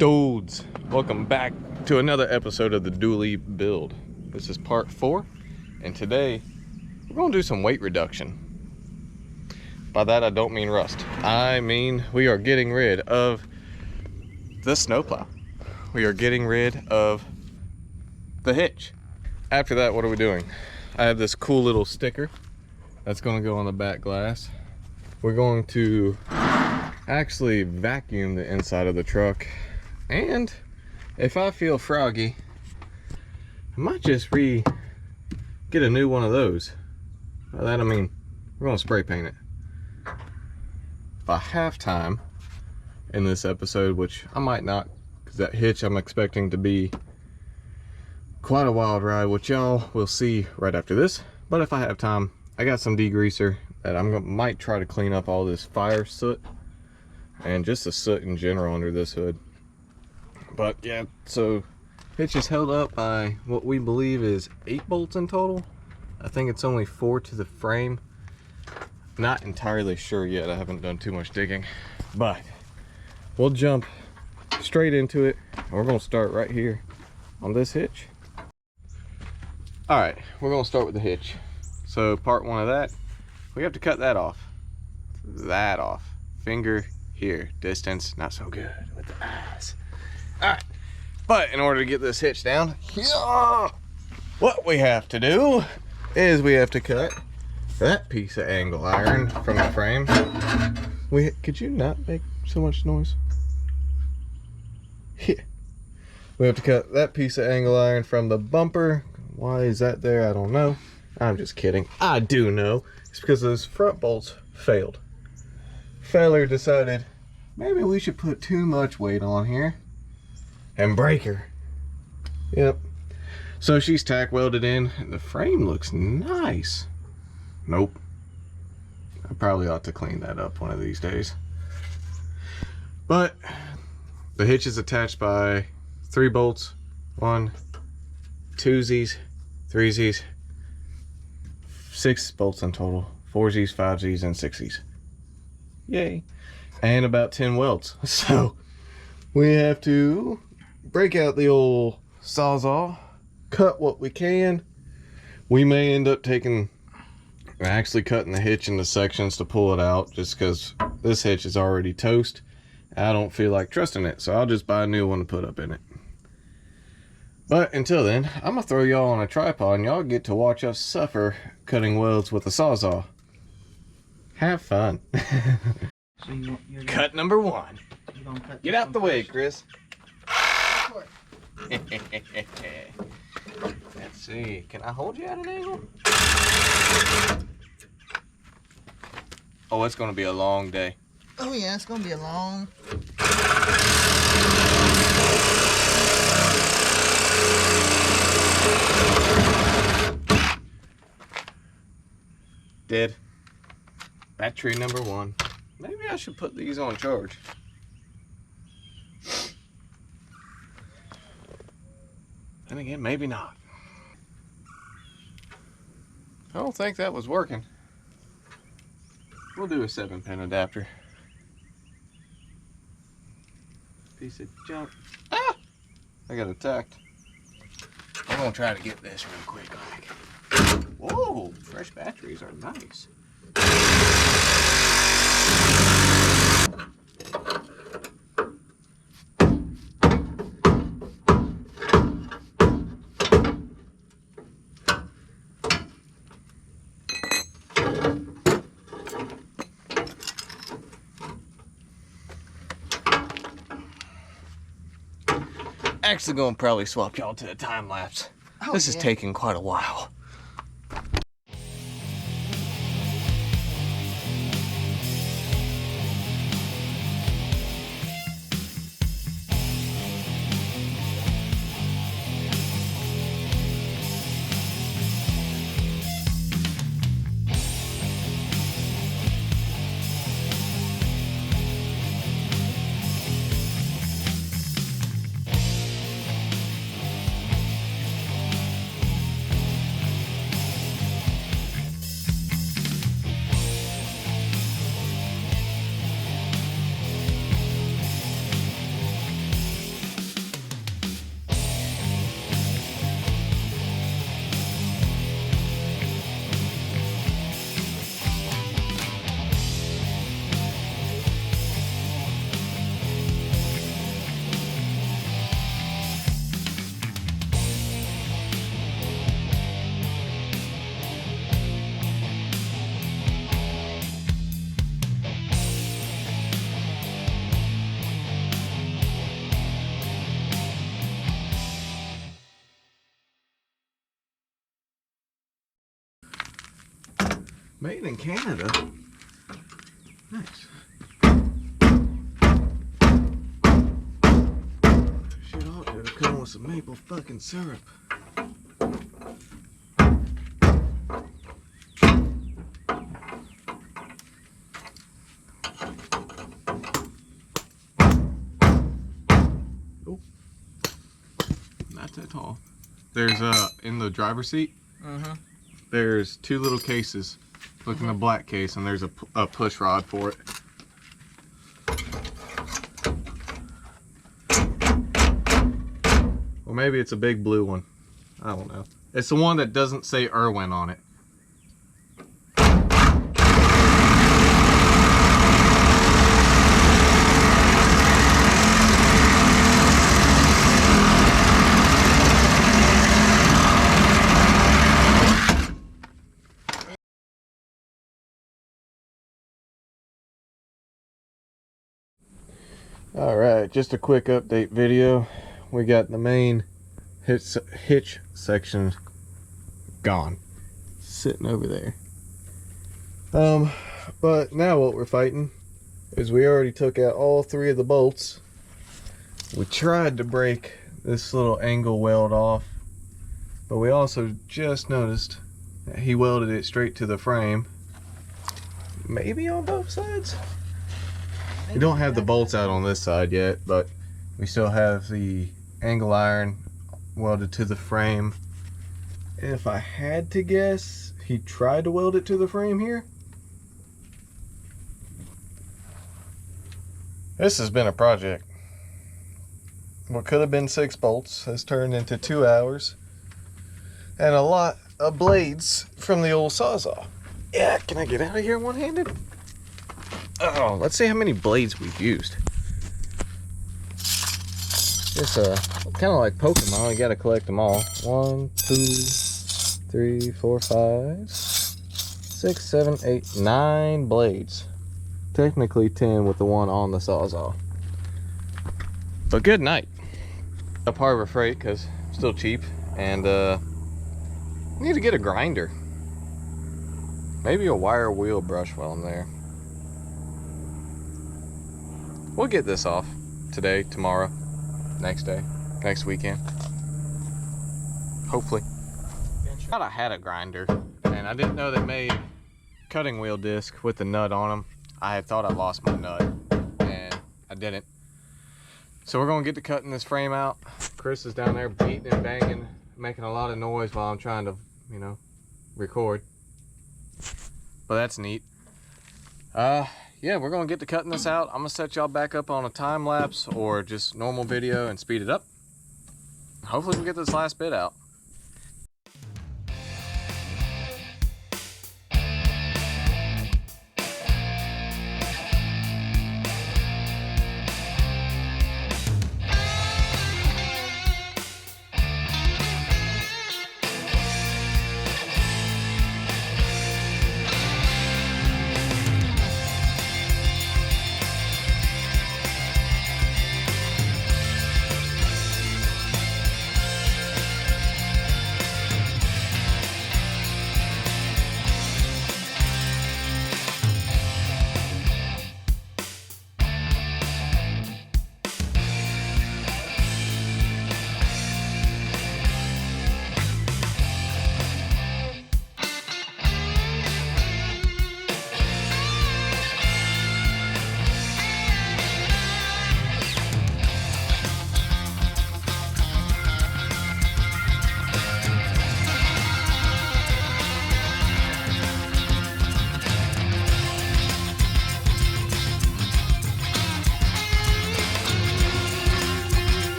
Dudes, welcome back to another episode of the dually build. This is part 4, and today we're going to do some weight reduction. By that I don't mean rust. I mean we are getting rid of the snowplow. We are getting rid of the hitch. After that, what are we doing? I have this cool little sticker that's going to go on the back glass. We're going to actually vacuum the inside of the truck, and if I feel froggy, I might just get a new one of those. By that I mean we're going to spray paint it. By halftime in this episode, which I might not, because that hitch I'm expecting to be quite a wild ride, which y'all will see right after this. But if I have time, I got some degreaser that might try to clean up all this fire soot and just the soot in general under this hood. But yeah, so hitch is held up by what we believe is 8 bolts in total. I think it's only 4 to the frame. Not entirely sure yet, I haven't done too much digging, but we'll jump straight into it. We're gonna start right here on this hitch. All right, we're gonna start with the hitch. So part 1 of that, we have to cut that off. Finger here, distance not so good with the eyes. All right, but in order to get this hitch down, what we have to do is we have to cut that piece of angle iron from the frame. Could you not make so much noise? Yeah. We have to cut that piece of angle iron from the bumper. Why is that there? I don't know. I'm just kidding. I do know. It's because those front bolts failed. Feller decided maybe we should put too much weight on here and break her. Yep. So she's tack welded in. The frame looks nice. Nope. I probably ought to clean that up one of these days. But the hitch is attached by 3 bolts. 1, 2 Z's, 3 Z's, 6 bolts in total. 4 Z's, 5 Z's, and 6 Z's. Yay. And about 10 welds. So we have to break out the old sawzall, cut what we can. We may end up actually cutting the hitch into sections to pull it out, just because this hitch is already toast. I don't feel like trusting it, so I'll just buy a new one to put up in it. But until then, I'm gonna throw y'all on a tripod and y'all get to watch us suffer cutting welds with a sawzall. Have fun. So you're Cut number 1. Get out the way, Chris. Let's see. Can I hold you at an angle? Oh, it's gonna be a long day. Oh yeah, it's gonna be a long. Dead. Battery number 1. Maybe I should put these on charge. And again, maybe not. I don't think that was working. We'll do a 7-pin adapter. Piece of junk. Ah! I got attacked. I'm gonna try to get this real quick. Whoa, fresh batteries are nice. Actually gonna probably swap y'all to a time lapse. This is taking quite a while. Made in Canada. Nice. Shit ought to have come with some maple fucking syrup. Oh, not that tall. There's in the driver's seat. There's 2 little cases. Look in the black case, and there's a push rod for it. Or maybe it's a big blue one. I don't know. It's the one that doesn't say Irwin on it. Alright, just a quick update video. We got the main hitch section gone. Sitting over there. But now what we're fighting is we already took out all 3 of the bolts. We tried to break this little angle weld off, but we also just noticed that he welded it straight to the frame. Maybe on both sides? We don't have the bolts out on this side yet, but we still have the angle iron welded to the frame. And if I had to guess, he tried to weld it to the frame here. This has been a project. What could have been 6 bolts has turned into 2 hours and a lot of blades from the old Sawzall. Yeah, can I get out of here one-handed? Oh, let's see how many blades we've used. It's kind of like Pokemon. You gotta collect them all. 1, 2, 3, 4, 5, 6, 7, 8, 9 blades. Technically 10 with the one on the Sawzall. But good night. Up Harbor Freight because I'm still cheap, and need to get a grinder. Maybe a wire wheel brush while I'm there. We'll get this off today, tomorrow, next day, next weekend. Hopefully. I thought I had a grinder, and I didn't know they made cutting wheel disc with the nut on them. I had thought I lost my nut, and I didn't. So we're gonna get to cutting this frame out. Chris is down there beating and banging, making a lot of noise while I'm trying to, you know, record. But that's neat. Yeah, we're gonna get to cutting this out. I'm gonna set y'all back up on a time lapse or just normal video and speed it up. Hopefully we can get this last bit out.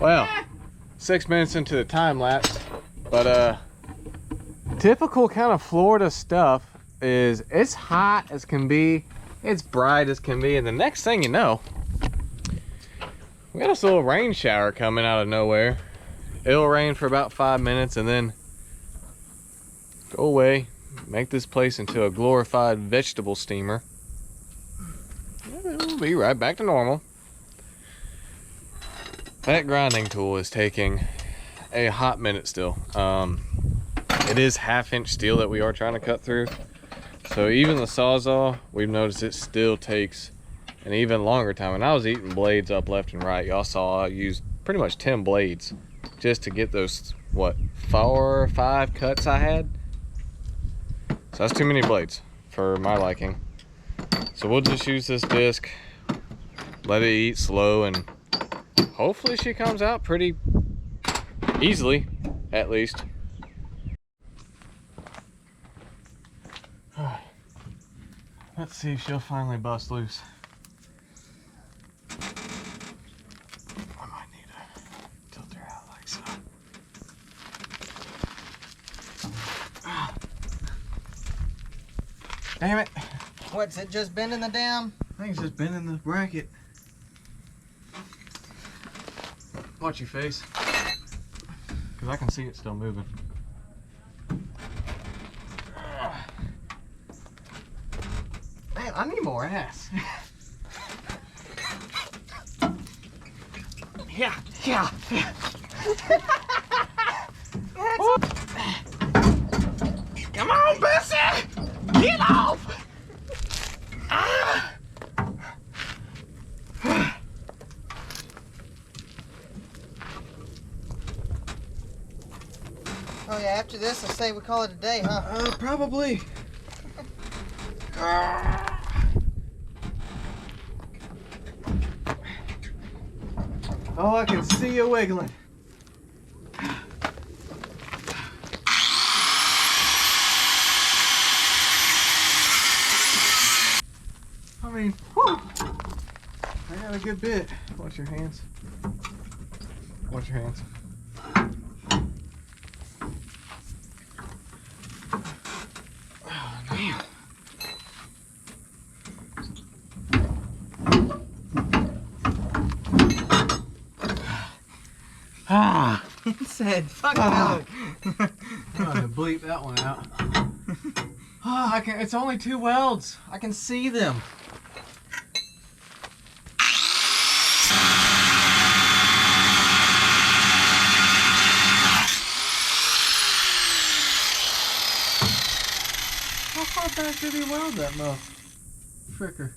Well, 6 minutes into the time lapse, but typical kind of Florida stuff is it's hot as can be, It's bright as can be, and the next thing you know, we got this little rain shower coming out of nowhere. It'll rain for about 5 minutes and then go away, make this place into a glorified vegetable steamer. It'll be right back to normal. That grinding tool is taking a hot minute still. It is 1/2-inch steel that we are trying to cut through. So even the Sawzall, we've noticed it still takes an even longer time. And I was eating blades up left and right. Y'all saw I used pretty much 10 blades just to get those, what, 4 or 5 cuts I had. So that's too many blades for my liking. So we'll just use this disc, let it eat slow, and hopefully she comes out pretty easily, at least. Let's see if she'll finally bust loose. I might need to tilt her out like so. Damn it. What's it just bending the dam? I think it's just bending the bracket. Watch your face. Because I can see it still moving. Man, I need more ass. Yeah. Come on, Bessie! Get off! Ah! Oh yeah, after this I say we call it a day, huh? Probably. Oh, I can see you wiggling. I mean, whew, I got a good bit. Watch your hands. Watch your hands. Oh, damn. Ah! It said, fuck Ah. no. I'm gonna bleep that one out. Oh, I can. It's only 2 welds. I can see them. How far back did he weld that fricker?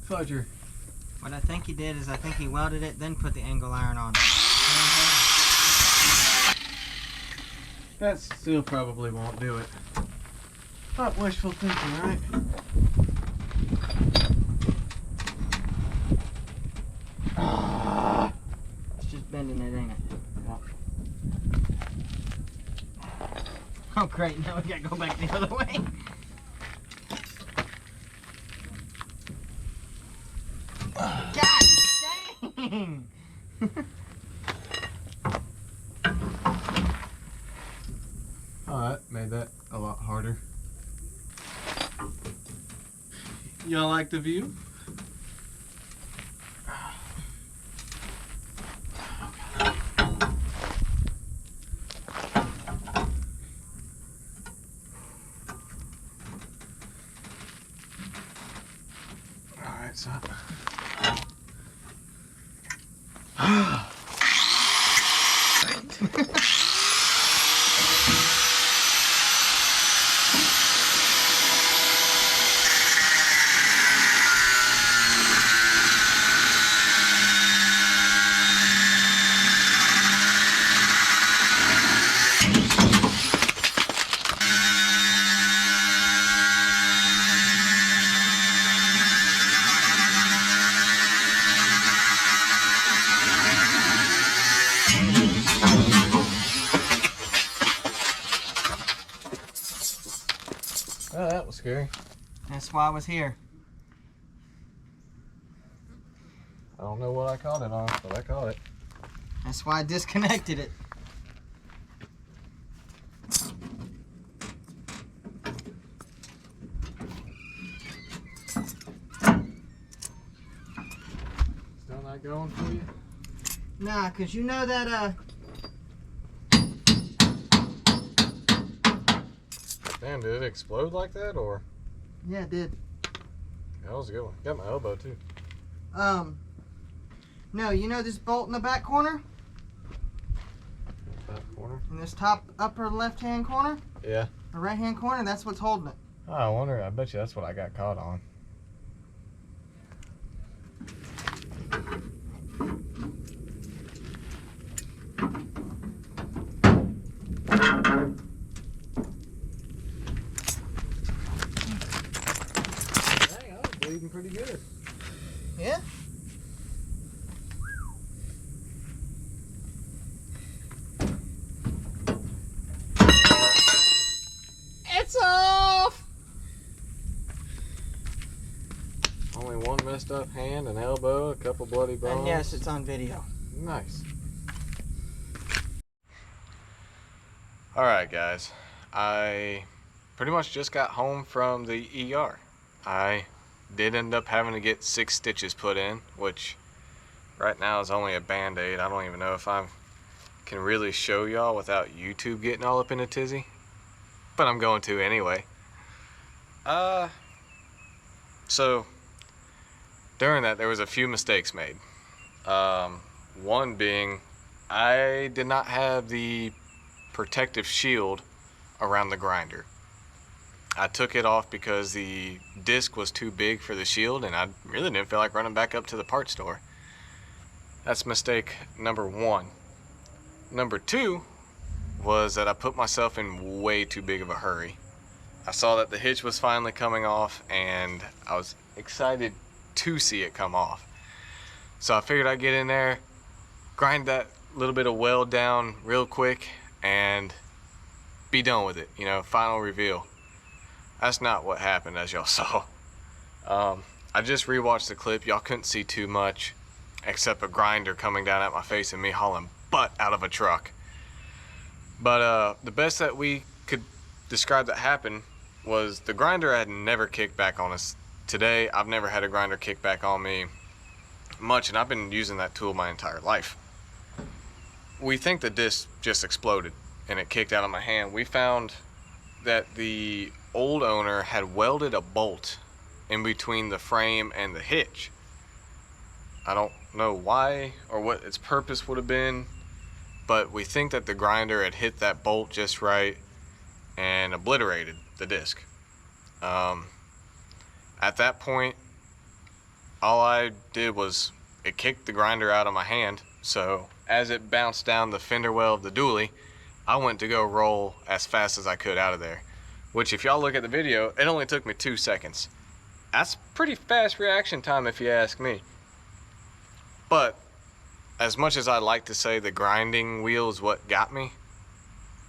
Fudger. What I think he did is I think he welded it, then put the angle iron on. That still probably won't do it. Not wishful thinking, right? It's just bending it, ain't it? Oh great, now we gotta go back the other way. God dang! Oh, that made that a lot harder. Y'all like the view? Alright, so oh, that was scary. That's why I was here. I don't know what I caught it on, but I caught it. That's why I disconnected it. going for you? Nah, cause you know that Damn, did it explode like that, or? yeah, it did. That was a good one. Got my elbow too. No, you know this bolt in the back corner? Back corner? In this top upper left-hand corner? Yeah. The right-hand corner, that's what's holding it. Oh, I wonder, I bet you that's what I got caught on. Dang, I was bleeding pretty good. Yeah? It's off! Only one messed up hand, an elbow, a couple bloody bones. And yes, it's on video. Nice. Alright guys, I pretty much just got home from the ER. I did end up having to get 6 stitches put in, which right now is only a band-aid. I don't even know if I can really show y'all without YouTube getting all up in a tizzy, but I'm going to anyway. So during that there was a few mistakes made. One being I did not have the protective shield around the grinder. I took it off because the disc was too big for the shield and I really didn't feel like running back up to the parts store. That's mistake number 1. Number 2 was that I put myself in way too big of a hurry. I saw that the hitch was finally coming off and I was excited to see it come off. So I figured I'd get in there, grind that little bit of weld down real quick and be done with it, you know, final reveal. That's not what happened, as y'all saw. I just rewatched the clip. Y'all couldn't see too much except a grinder coming down at my face and me hauling butt out of a truck. But the best that we could describe that happened was the grinder had never kicked back on us. Today, I've never had a grinder kick back on me much, and I've been using that tool my entire life. We think the disc just exploded and it kicked out of my hand. We found that the old owner had welded a bolt in between the frame and the hitch. I don't know why or what its purpose would have been, but we think that the grinder had hit that bolt just right and obliterated the disc. At that point, all I did was it kicked the grinder out of my hand, so as it bounced down the fender well of the dually, I went to go roll as fast as I could out of there. Which, if y'all look at the video, it only took me 2 seconds. That's pretty fast reaction time if you ask me. But as much as I like to say the grinding wheel is what got me,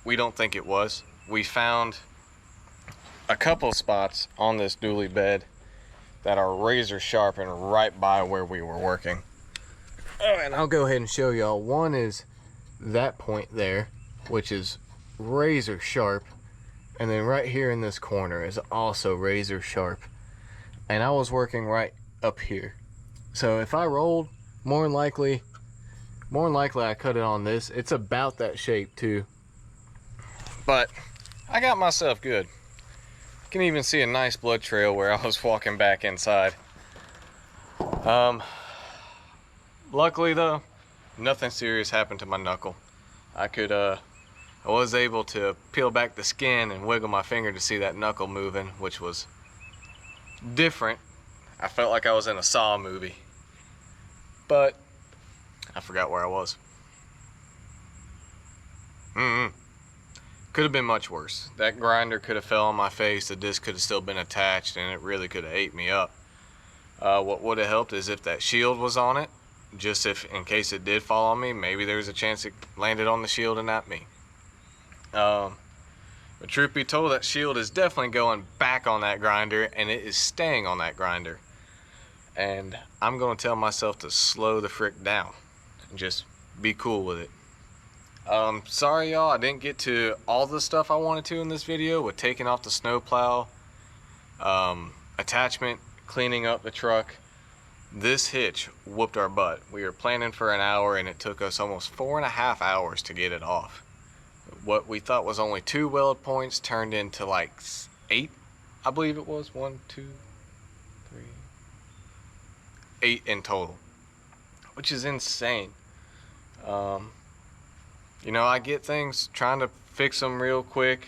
we don't think it was. We found a couple spots on this dually bed that are razor sharp and right by where we were working. Oh, and I'll go ahead and show y'all. One is that point there, which is razor sharp, and then right here in this corner is also razor sharp, and I was working right up here. So if I rolled, more than likely I cut it on this. It's about that shape too, but I got myself good. You can even see a nice blood trail where I was walking back inside. Luckily though, nothing serious happened to my knuckle. I was able to peel back the skin and wiggle my finger to see that knuckle moving, which was different. I felt like I was in a Saw movie. But I forgot where I was. Could have been much worse. That grinder could have fell on my face, the disc could have still been attached, and it really could have ate me up. What would have helped is if that shield was on it, just if in case it did fall on me, maybe there was a chance it landed on the shield and not me. But truth be told, that shield is definitely going back on that grinder, and it is staying on that grinder. And I'm going to tell myself to slow the frick down and just be cool with it. Sorry y'all, I didn't get to all the stuff I wanted to in this video with taking off the snowplow, attachment, cleaning up the truck. This hitch whooped our butt. We were planning for an hour and it took us almost 4.5 hours to get it off. What we thought was only 2 weld points turned into like 8, I believe it was. 1, 2, 3, 8 in total, which is insane. You know, I get things, trying to fix them real quick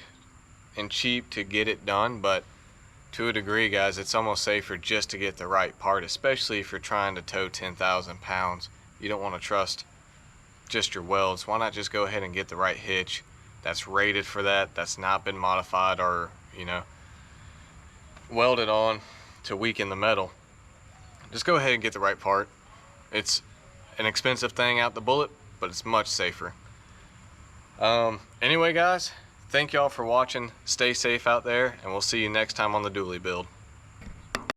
and cheap to get it done, but to a degree, guys, it's almost safer just to get the right part, especially if you're trying to tow 10,000 pounds. You don't want to trust just your welds. Why not just go ahead and get the right hitch that's rated for that, that's not been modified or, you know, welded on to weaken the metal. Just go ahead and get the right part. It's an expensive thing out the bullet, but it's much safer. Anyway, guys, thank y'all for watching. Stay safe out there, and we'll see you next time on the dually build.